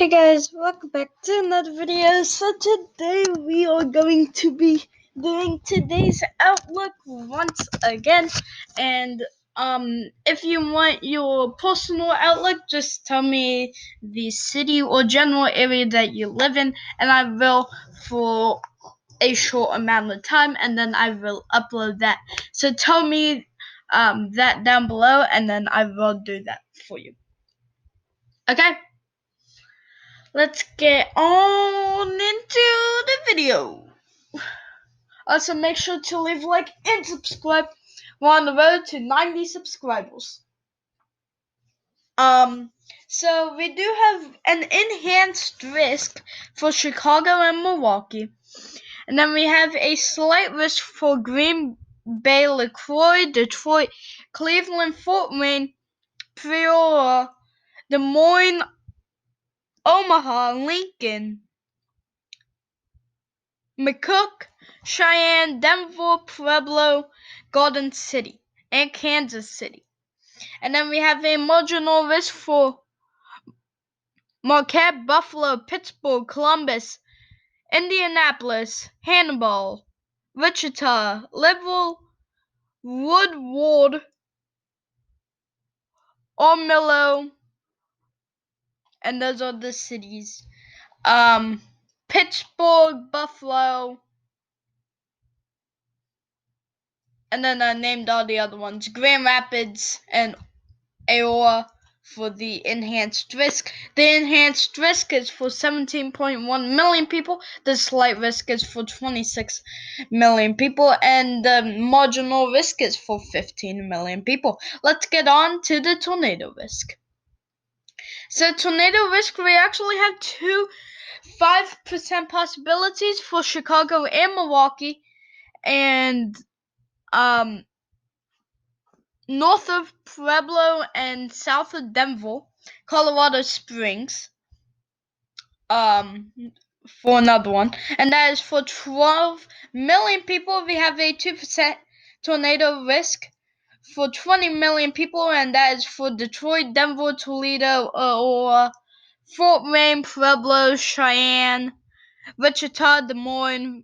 Hey guys, welcome back to another video. So today we are going to be doing today's outlook once again. And if you want your personal outlook, just tell me the city or general area that you live in, and I will for a short amount of time, and then I will upload that. So tell me that down below, and then I will do that for you. Okay? Let's get on into the video. Also, make sure to leave a like and subscribe. We're on the road to 90 subscribers. So we do have an enhanced risk for Chicago and Milwaukee. And then we have a slight risk for Green Bay, LaCroix, Detroit, Cleveland, Fort Wayne, Peoria, Des Moines, Omaha, Lincoln, McCook, Cheyenne, Denver, Pueblo, Garden City, and Kansas City. And then we have a marginal risk for Marquette, Buffalo, Pittsburgh, Columbus, Indianapolis, Hannibal, Wichita, Louisville, Woodward, Armillo, and those are the cities. Pittsburgh, Buffalo, and then I named all the other ones. Grand Rapids and Aurora for the enhanced risk. The enhanced risk is for 17.1 million people. The slight risk is for 26 million people. And the marginal risk is for 15 million people. Let's get on to the tornado risk. So tornado risk, we actually have 5% possibilities for Chicago and Milwaukee. And north of Pueblo and south of Denver, Colorado Springs, for another one, and that is for 12 million people. We have a 2% tornado risk for 20 million people, and that is for Detroit, Denver, Toledo, or Fort Wayne, Pueblo, Cheyenne, Wichita, Des Moines,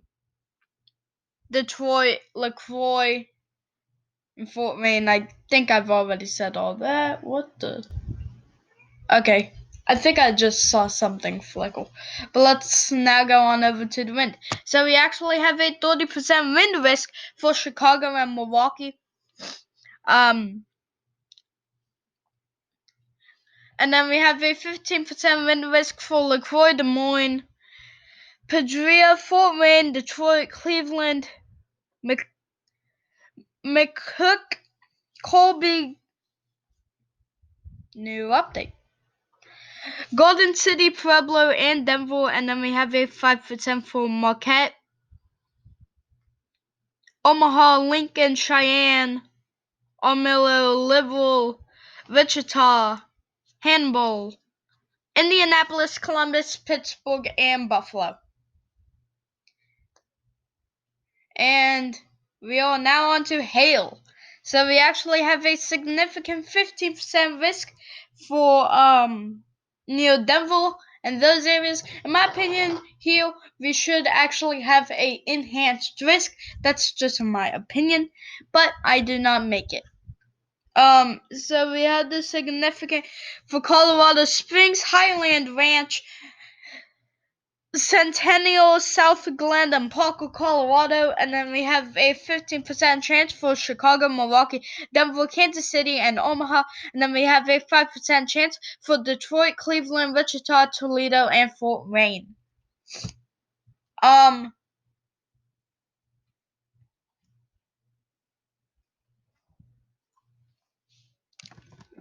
Detroit, LaCroix, and Fort Wayne. I think I've already said all that. What the? Okay, I think I just saw something flickle. But let's now go on over to the wind. So we actually have a 30% wind risk for Chicago and Milwaukee. And then we have a 15% wind risk for LaCroix, Des Moines, Padria, Fort Wayne, Detroit, Cleveland, McCook, Colby. New update. Garden City, Pueblo, and Denver. And then we have a 5% for Marquette, Omaha, Lincoln, Cheyenne, Armillo, Louisville, Wichita, Hannibal, Indianapolis, Columbus, Pittsburgh, and Buffalo. And we are now on to hail. So we actually have a significant 15% risk for near Denver and those areas. In my opinion, here we should actually have a enhanced risk. That's just my opinion, but I did not make it. So we had the significant for Colorado Springs, Highland Ranch, Centennial, South Glen, and Parker, Colorado. And then we have a 15% chance for Chicago, Milwaukee, Denver, Kansas City, and Omaha. And then we have a 5% chance for Detroit, Cleveland, Wichita, Toledo, and Fort Wayne.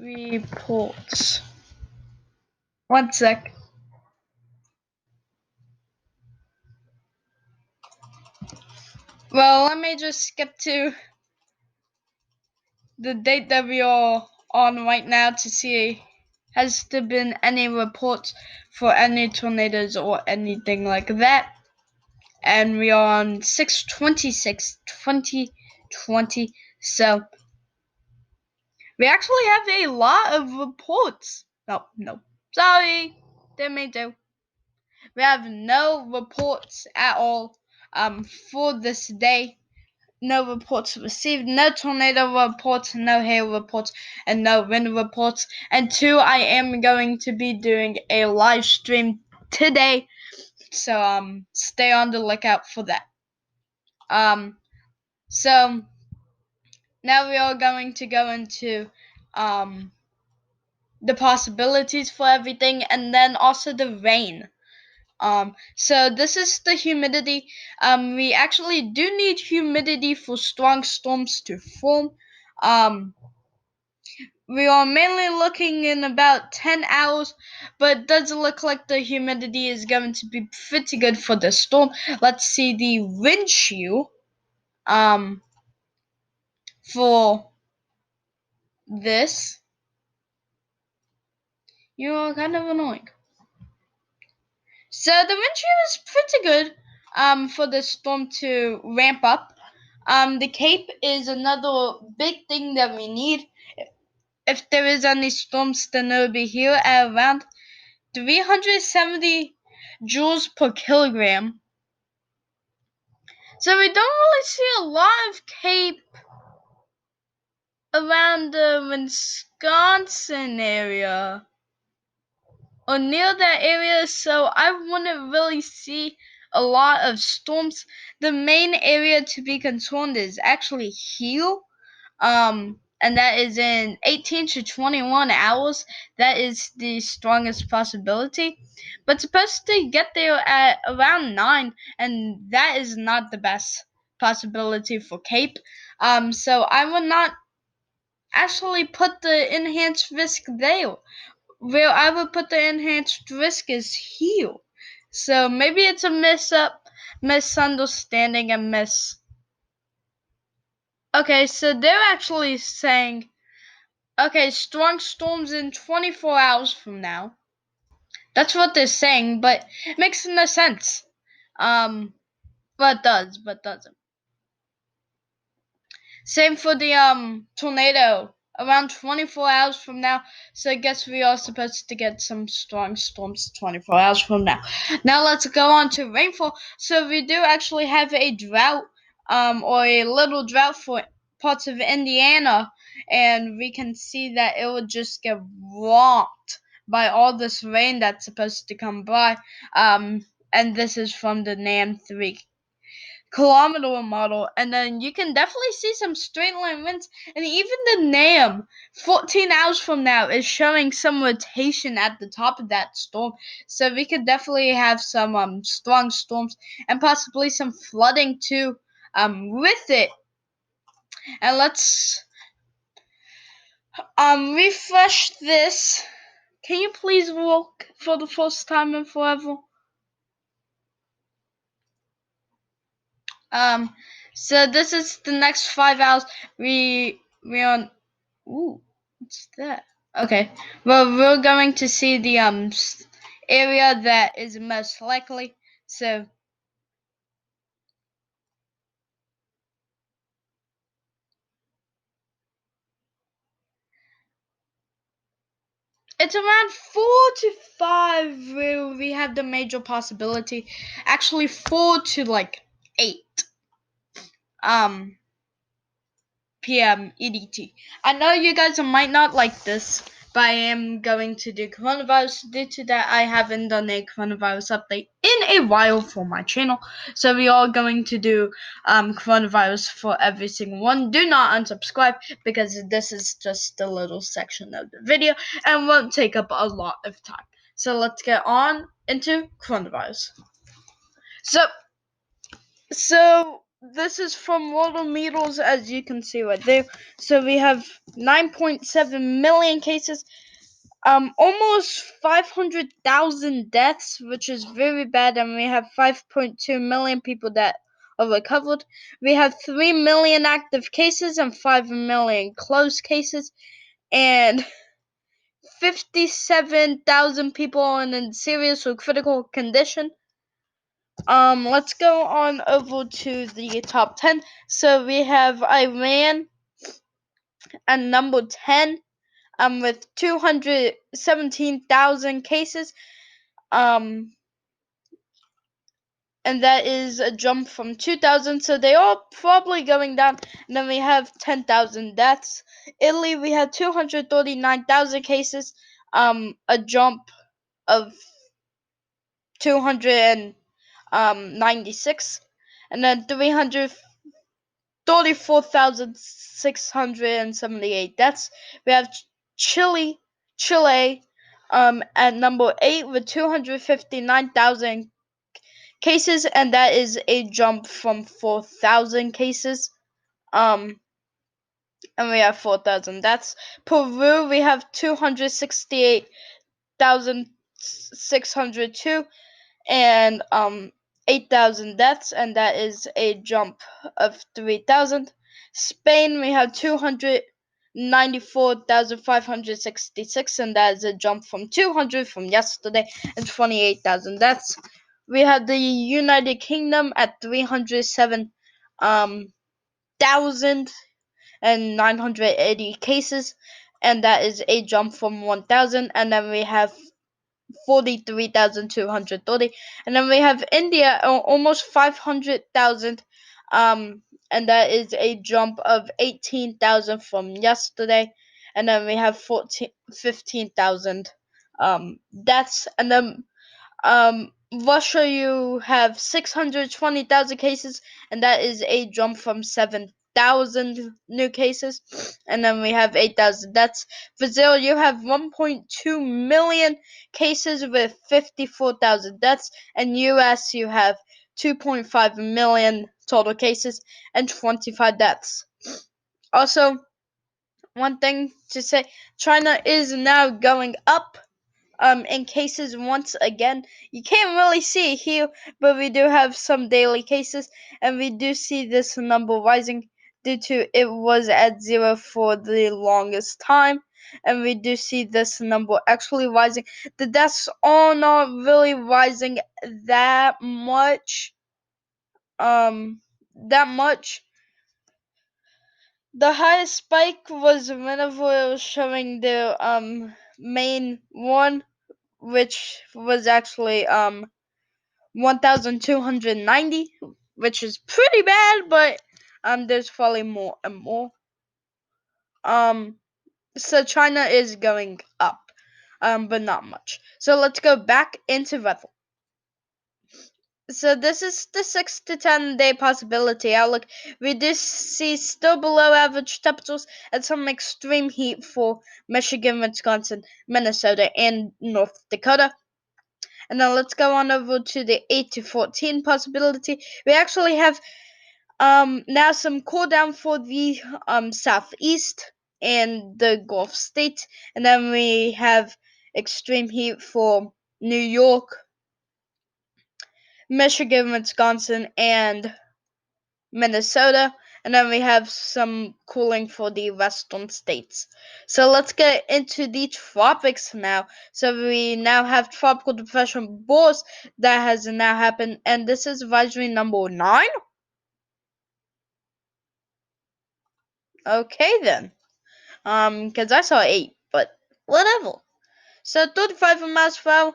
Reports. One sec. Well, let me just skip to the date that we are on right now to see has there been any reports for any tornadoes or anything like that. And we are on 6/26/2020, so we actually have a lot of reports. No, sorry, they may do. We have no reports at all for this day. No reports received, no tornado reports, no hail reports, and no wind reports. And 2, I am going to be doing a live stream today, so stay on the lookout for that. So now we are going to go into the possibilities for everything, and then also the rain. So this is the humidity. We actually do need humidity for strong storms to form. We are mainly looking in about 10 hours, but it does look like the humidity is going to be pretty good for the storm. Let's see the wind shear for this. You are kind of annoying. So the wind shear is pretty good for the storm to ramp up. The Cape is another big thing that we need. If there is any storms, then it will be here at around 370 joules per kilogram. So we don't really see a lot of Cape around the Wisconsin area or near that area, so I wouldn't really see a lot of storms. The main area to be concerned is actually here. And that is in 18 to 21 hours. That is the strongest possibility. But supposed to get there at around 9, and that is not the best possibility for Cape. So I would not actually put the enhanced risk there. Where I would put the enhanced risk is here. So maybe it's a misunderstanding and miss. Okay, so they're actually saying, okay, strong storms in 24 hours from now. That's what they're saying, but it makes no sense. But it does, but doesn't. Same for the tornado. Around 24 hours from now. So I guess we are supposed to get some strong storms 24 hours from now. Now let's go on to rainfall. So we do actually have a drought, or a little drought for parts of Indiana, and we can see that it will just get rocked by all this rain that's supposed to come by. And this is from the NAM 3 kilometer model, and then you can definitely see some straight line winds, and even the NAM 14 hours from now is showing some rotation at the top of that storm, so we could definitely have some strong storms and possibly some flooding too with it. And let's refresh this. Can you please walk for the first time in forever? So this is the next 5 hours. We on. Ooh, what's that? Okay. Well, we're going to see the area that is most likely. So it's around 4 to 5 where we have the major possibility. Actually, 4 to like 8. PM EDT. I know you guys might not like this, but I am going to do coronavirus. Due to that, I haven't done a coronavirus update in a while for my channel. So we are going to do coronavirus for every single one. Do not unsubscribe because this is just a little section of the video and won't take up a lot of time. So let's get on into coronavirus. So this is from Worldometers, as you can see right there. So we have 9.7 million cases, almost 500,000 deaths, which is very bad, and we have 5.2 million people that are recovered. We have 3 million active cases and 5 million closed cases, and 57,000 people in serious or critical condition. Let's go on over to the top 10. So we have Iran at number 10, with 217,000 cases, and that is a jump from 2,000. So they are probably going down. And then we have 10,000 deaths. Italy, we have 239,000 cases, a jump of 296, and then 334,678 deaths. We have Chile, at number 8 with 259,000 cases, and that is a jump from 4,000 cases. And we have 4,000 deaths. Peru, we have 268,602, and 8,000 deaths, and that is a jump of 3,000. Spain, we have 294,566, and that is a jump from 200 from yesterday, and 28,000 deaths. We have the United Kingdom at 307,980 cases, and that is a jump from 1,000. And then we have 43,230, and then we have India almost 500,000, and that is a jump of 18,000 from yesterday. And then we have 15,000 deaths. And then Russia, you have 620,000 cases, and that is a jump from 7,000 new cases. And then we have 8,000 deaths. Brazil, you have 1.2 million cases with 54,000 deaths. And US, you have 2.5 million total cases and 25 deaths. Also, one thing to say, China is now going up in cases once again. You can't really see it here, but we do have some daily cases, and we do see this number rising due to it was at 0 for the longest time, and we do see this number actually rising. The deaths are not really rising that much. The highest spike was whenever it was showing the main one, which was actually 1,290, which is pretty bad, but there's probably more and more. So China is going up, but not much. So let's go back into weather. So this is the 6 to 10 day possibility outlook. We do see still below average temperatures and some extreme heat for Michigan, Wisconsin, Minnesota, and North Dakota. And then let's go on over to the 8 to 14 possibility. We actually have now some cool down for the southeast and the Gulf states. And then we have extreme heat for New York, Michigan, Wisconsin, and Minnesota. And then we have some cooling for the western states. So let's get into the tropics now. So we now have Tropical Depression Boris that has now happened, and this is advisory number 9. Okay then. Because I saw 8, but whatever. So 35 miles per hour,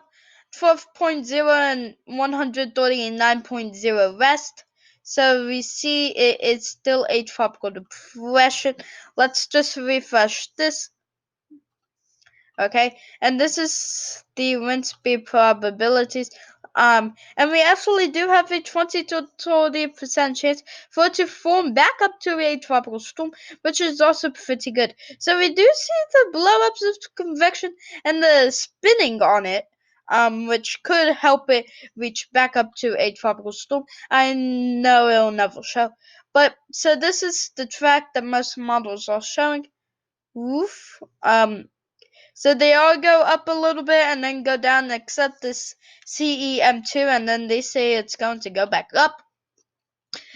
12.0 and 139.0 west. So we see it is still a tropical depression. Let's just refresh this. Okay, and this is the wind speed probabilities. And we actually do have a 20 to 30% chance for it to form back up to a tropical storm, which is also pretty good. So we do see the blow-ups of convection and the spinning on it, which could help it reach back up to a tropical storm. I know it'll never show, but so this is the track that most models are showing. Woof. So they all go up a little bit and then go down, except this CEM2, and then they say it's going to go back up.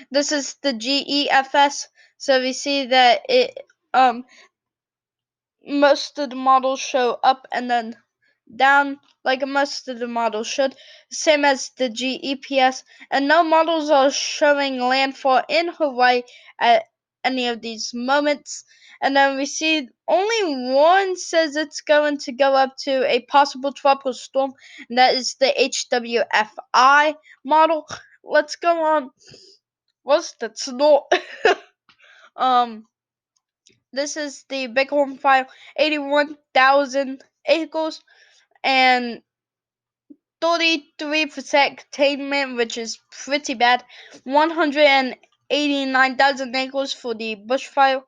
This is the GEFS. So we see that it most of the models show up and then down like most of the models should, same as the GEPS, and no models are showing landfall in Hawaii at any of these moments. And then we see only one says it's going to go up to a possible tropical storm, and that is the HWFI model. Let's go on. That's not. This is the Bighorn file, 81,000 acres and 33% containment, which is pretty bad. 189,000 acres for the bushfire,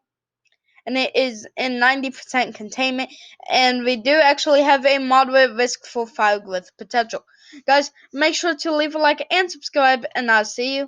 and it is in 90% containment. And we do actually have a moderate risk for fire growth potential. Guys, make sure to leave a like and subscribe, and I'll see you